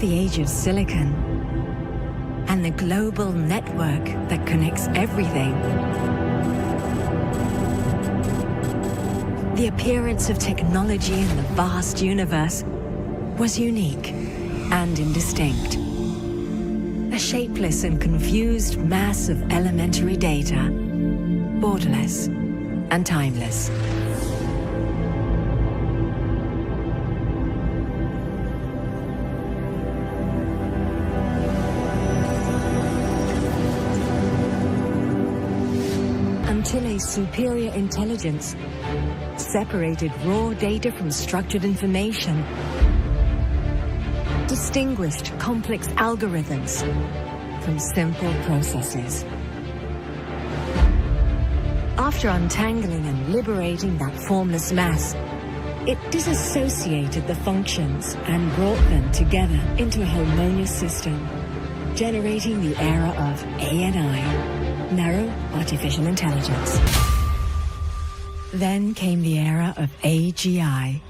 the age of silicon and the global network that connects everything. The appearance of technology in the vast universe was unique and indistinct. A shapeless and confused mass of elementary data, borderless and timeless. Until a superior intelligence separated raw data from structured information, distinguished complex algorithms from simple processes. After untangling and liberating that formless mass, it disassociated the functions and brought them together into a harmonious system, generating the era of ANI, Narrow Artificial Intelligence. Then came the era of AGI,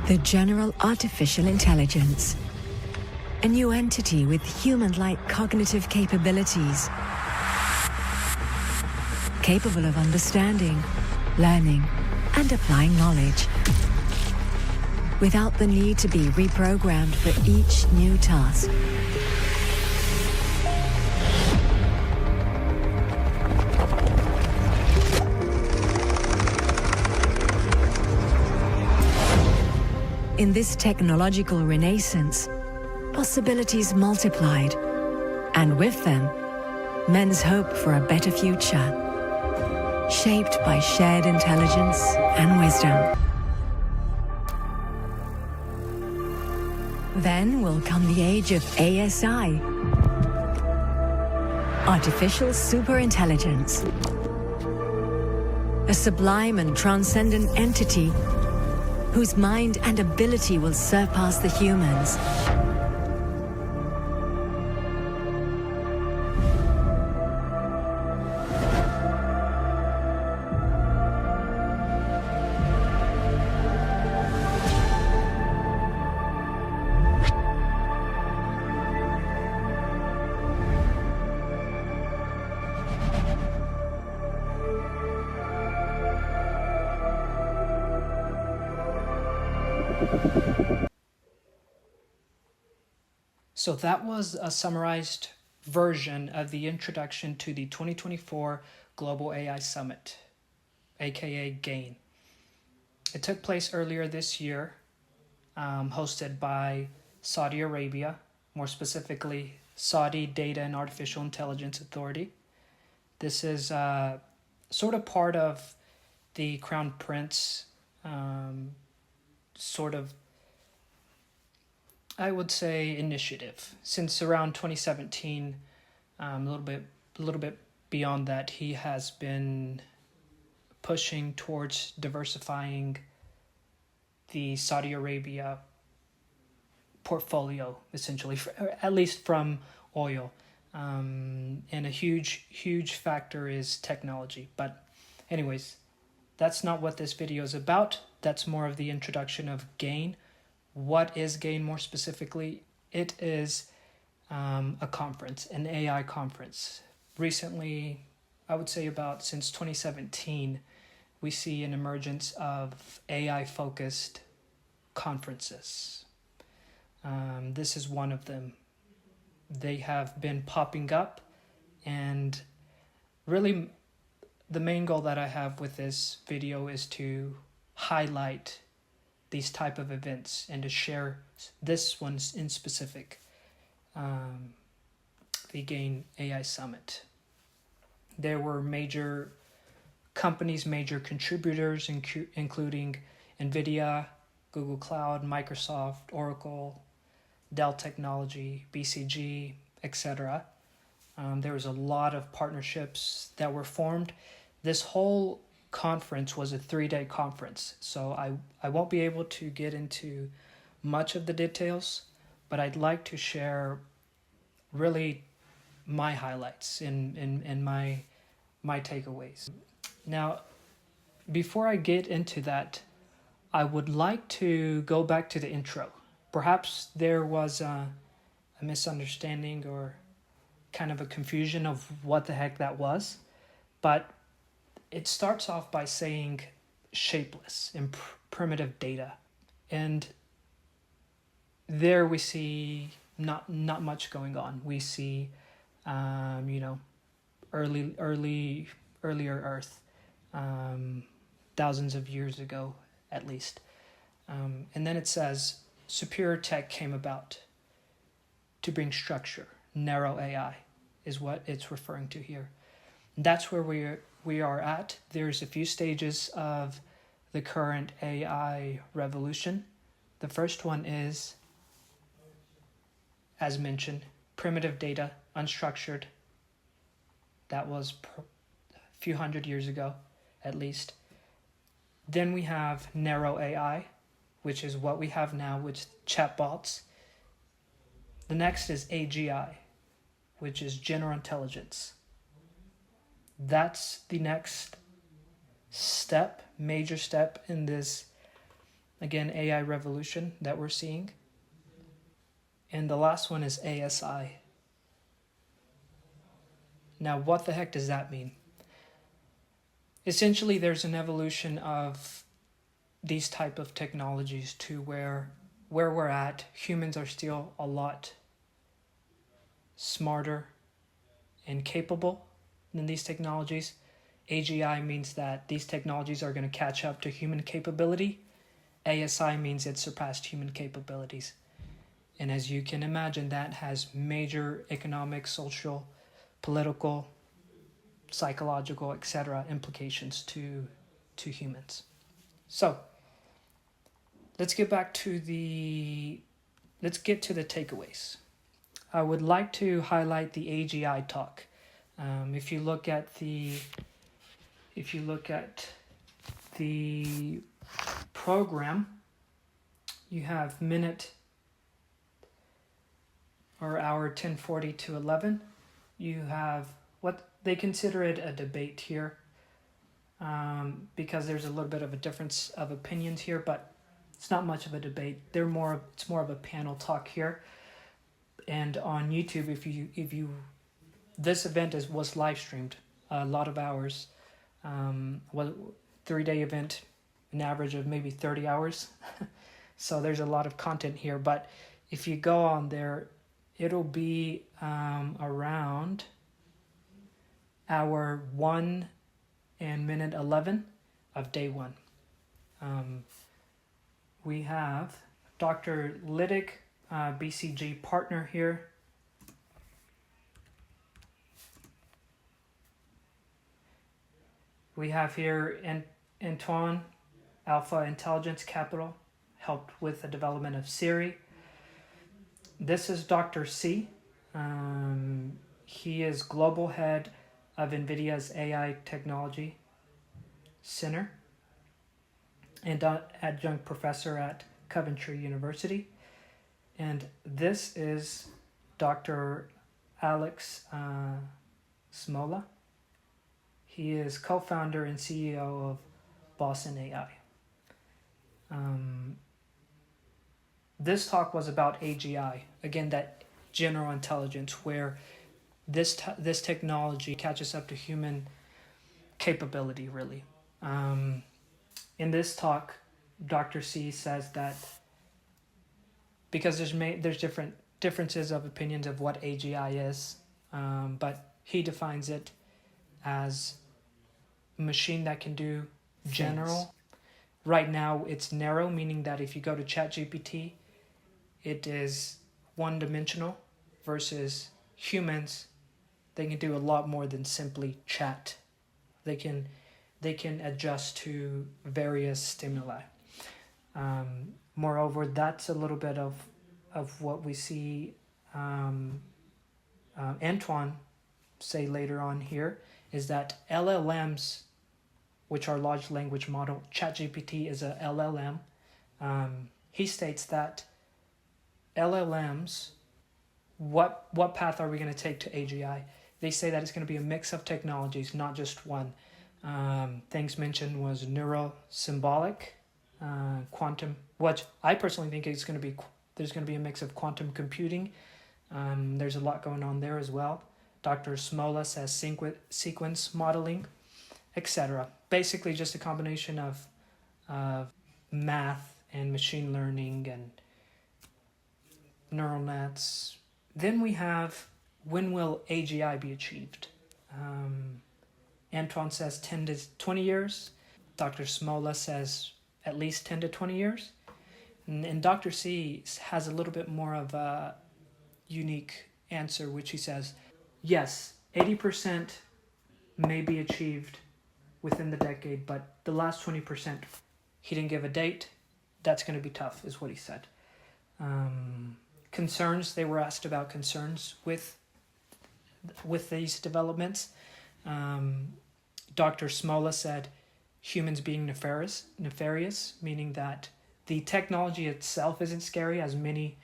the General Artificial Intelligence, a new entity with human-like cognitive capabilities, capable of understanding, learning, and applying knowledge, without the need to be reprogrammed for each new task. In this technological renaissance, possibilities multiplied, and with them, men's hope for a better future, shaped by shared intelligence and wisdom. Then will come the age of ASI, Artificial Superintelligence, a sublime and transcendent entity whose mind and ability will surpass the humans. So that was a summarized version of the introduction to the 2024 Global AI Summit, aka GAIN. It took place earlier this year, hosted by Saudi Arabia, more specifically Saudi Data and Artificial Intelligence Authority. This is sort of part of the Crown Prince I would say initiative. Since around 2017, a little bit beyond that, he has been pushing towards diversifying the Saudi Arabia portfolio, essentially, at least from oil. And a huge factor is technology. But anyways, that's not what this video is about. That's more of the introduction of GAIN. What is GAIN more specifically? It is a conference, an AI conference. Recently, I would say since 2017, we see an emergence of AI-focused conferences. This is one of them. They have been popping up, and really the main goal that I have with this video is to highlight these type of events and to share this one in specific, the GAIN AI Summit. There were major companies, major contributors, including NVIDIA, Google Cloud, Microsoft, Oracle, Dell Technology, BCG, etc. There was a lot of partnerships that were formed. This whole conference was a 3-day conference, so I won't be able to get into much of the details, but I'd like to share really my highlights and my takeaways. Now, before I get into that, I would like to go back to the intro perhaps there was a misunderstanding or kind of a confusion of what the heck that was, but it starts off by saying shapeless and primitive data, and there we see not much going on. We see earlier Earth, thousands of years ago at least, and then it says superior tech came about to bring structure. Narrow AI is what it's referring to here. That's where we are at. There's a few stages of the current AI revolution. The first one is, as mentioned, primitive data, unstructured. That was a few hundred years ago, at least. Then we have narrow AI, which is what we have now with chatbots. The next is AGI, which is general intelligence. That's the next step, major step in this, again, AI revolution that we're seeing. And the last one is ASI. Now, what the heck does that mean? Essentially, there's an evolution of these type of technologies to where we're at, humans are still a lot smarter and capable than these technologies. AGI means that these technologies are going to catch up to human capability. ASI means it surpassed human capabilities. And as you can imagine, that has major economic, social, political, psychological, etc. implications to humans. So let's get to the takeaways. I would like to highlight the AGI talk. If you look at the program, you have hour 10:40 to 11. You have what they consider it a debate here, because there's a little bit of a difference of opinions here, but it's not much of a debate. It's more of a panel talk here. And on YouTube, if you this event was live streamed a lot of hours. 3-day event, an average of maybe 30 hours. So there's a lot of content here. But if you go on there, it'll be around hour 1 and minute 11 of day 1. We have Dr. Liddick, BCG partner here. We have here Antoine, Alpha Intelligence Capital, helped with the development of Siri. This is Dr. C. He is global head of NVIDIA's AI Technology Center and adjunct professor at Coventry University. And this is Dr. Alex Smola. He is co-founder and CEO of Boston AI. This talk was about AGI, again, that general intelligence, where this technology catches up to human capability, really. In this talk, Dr. C says that because there's differences of opinions of what AGI is, but he defines it as a machine that can do general. Things. Right now, it's narrow, meaning that if you go to ChatGPT, it is one-dimensional, versus humans, they can do a lot more than simply chat. They can adjust to various stimuli. Moreover, that's a little bit of what we see Antoine say later on here, is that LLMs, which are large language model, ChatGPT is a LLM. He states that LLMs, what path are we going to take to AGI? They say that it's going to be a mix of technologies, not just one. Things mentioned was neurosymbolic, quantum, what I personally think is going to be There's going to be a mix of quantum computing. There's a lot going on there as well. Dr. Smola says sequence modeling, etc. Basically just a combination of math and machine learning and neural nets. Then we have, when will AGI be achieved? Antoine says 10 to 20 years. Dr. Smola says at least 10 to 20 years. And Dr. C has a little bit more of a unique answer, which he says, yes, 80% may be achieved within the decade, but the last 20%, he didn't give a date. That's going to be tough, is what he said. Concerns, they were asked about concerns with these developments. Dr. Smola said humans being nefarious, meaning that the technology itself isn't scary, as many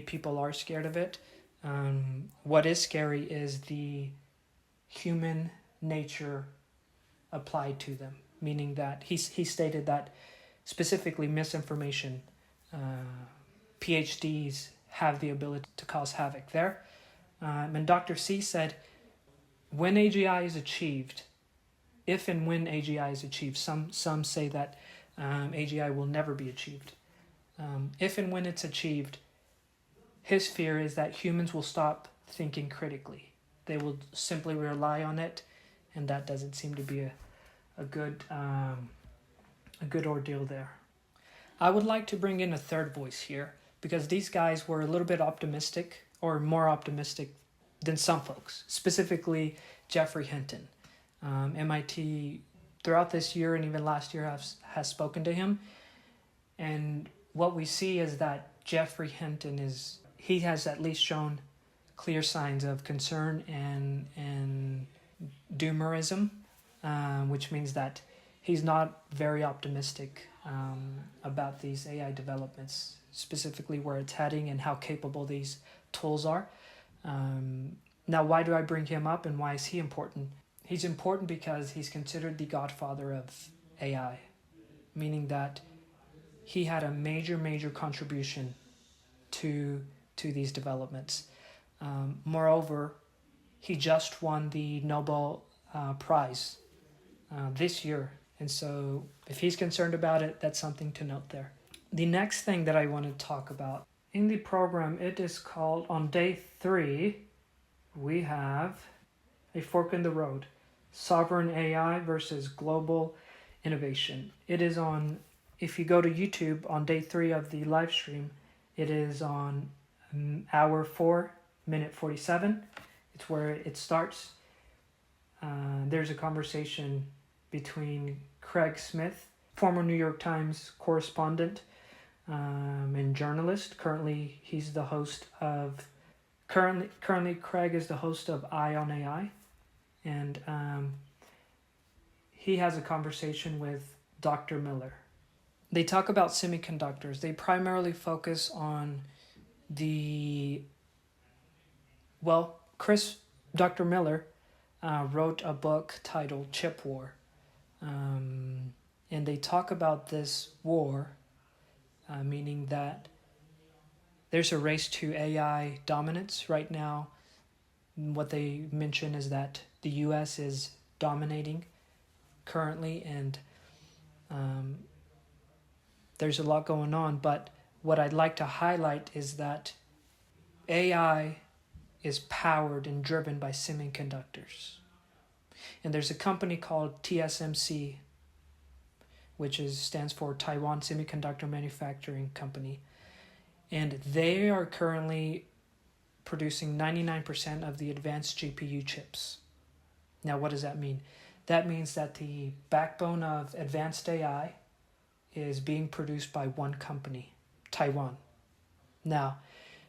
people are scared of it. What is scary is the human nature applied to them, meaning that he stated that specifically misinformation, PhDs have the ability to cause havoc there. And Dr. C said, when AGI is achieved, if and when AGI is achieved, some say that AGI will never be achieved. If and when it's achieved, his fear is that humans will stop thinking critically. They will simply rely on it, and that doesn't seem to be a good ordeal there. I would like to bring in a third voice here, because these guys were a little bit optimistic, or more optimistic than some folks, specifically Geoffrey Hinton. MIT, throughout this year and even last year, has spoken to him. And what we see is that Geoffrey Hinton he has at least shown clear signs of concern and doomerism, which means that he's not very optimistic about these AI developments, specifically where it's heading and how capable these tools are. Now, why do I bring him up and why is he important? He's important because he's considered the godfather of AI, meaning that he had a major contribution to these developments. Moreover, he just won the Nobel Prize this year. And so if he's concerned about it, that's something to note there. The next thing that I want to talk about in the program, it is called, on day 3, we have a fork in the road. Sovereign AI versus global innovation. It is on, if you go to YouTube on day 3 of the live stream, it is on hour 4, minute 47. It's where it starts. There's a conversation between Craig Smith, former New York Times correspondent and journalist. Currently, he's the host of. Currently, Craig is the host of Eye on AI, and he has a conversation with Dr. Miller. They talk about semiconductors. They primarily focus on Dr. Miller wrote a book titled Chip War. And they talk about this war, meaning that there's a race to AI dominance right now. What they mention is that the U.S. is dominating currently, and there's a lot going on. But what I'd like to highlight is that AI is powered and driven by semiconductors. And there's a company called TSMC, which stands for Taiwan Semiconductor Manufacturing Company. And they are currently producing 99% of the advanced GPU chips. Now, what does that mean? That means that the backbone of advanced AI is being produced by one company, Taiwan. Now,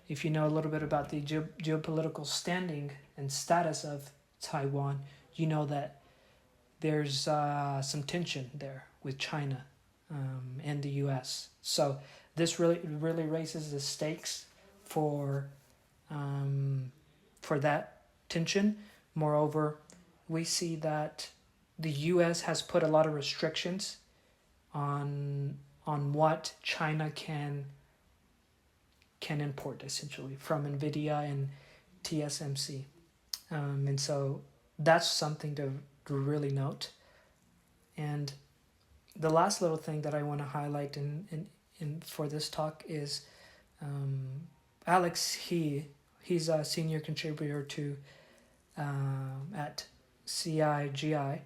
if you know a little bit about the geopolitical standing and status of Taiwan, you know that there's some tension there with China and the U.S. So this really raises the stakes for that tension. Moreover, we see that the U.S. has put a lot of restrictions on what China can can import essentially from NVIDIA and TSMC. And so that's something to really note. And the last little thing that I want to highlight in for this talk is Alex he's a senior contributor to at CIGI,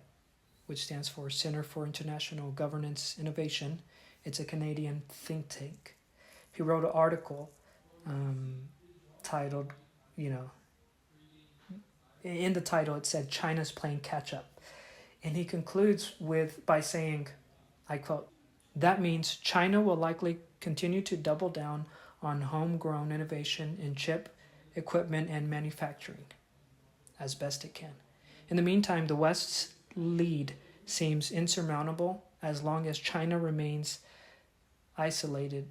which stands for Center for International Governance Innovation. It's a Canadian think tank. He wrote an article titled, in the title it said China's playing catch up. And he concludes by saying, I quote, "That means China will likely continue to double down on homegrown innovation in chip, equipment, and manufacturing as best it can. In the meantime, the West's lead seems insurmountable as long as China remains isolated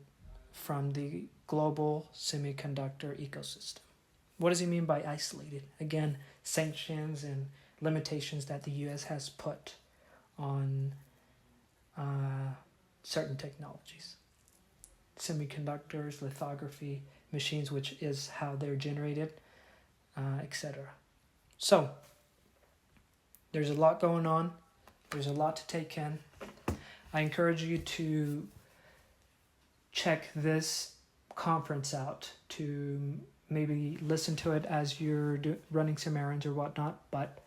from the global semiconductor ecosystem." What does he mean by isolated? Again, sanctions and limitations that the U.S. has put on certain technologies. Semiconductors, lithography, machines, which is how they're generated, etc. So, there's a lot going on. There's a lot to take in. I encourage you to check this conference out, to maybe listen to it as you're running some errands or whatnot, but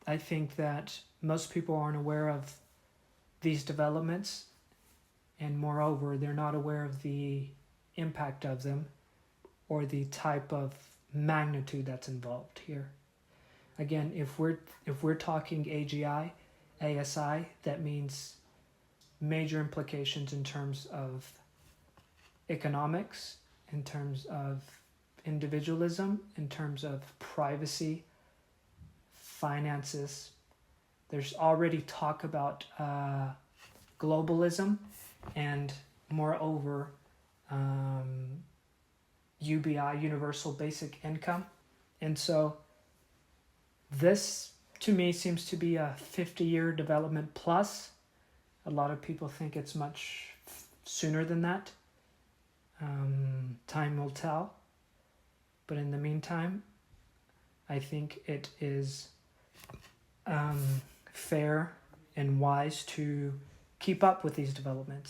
I think that most people aren't aware of these developments, and moreover, they're not aware of the impact of them or the type of magnitude that's involved here. Again, if we're talking AGI, ASI, that means major implications in terms of economics, in terms of individualism, in terms of privacy, finances. There's already talk about globalism and moreover UBI, Universal Basic Income. And so this to me seems to be a 50-year development plus. A lot of people think it's much sooner than that. Time will tell. But in the meantime, I think it is fair and wise to keep up with these developments.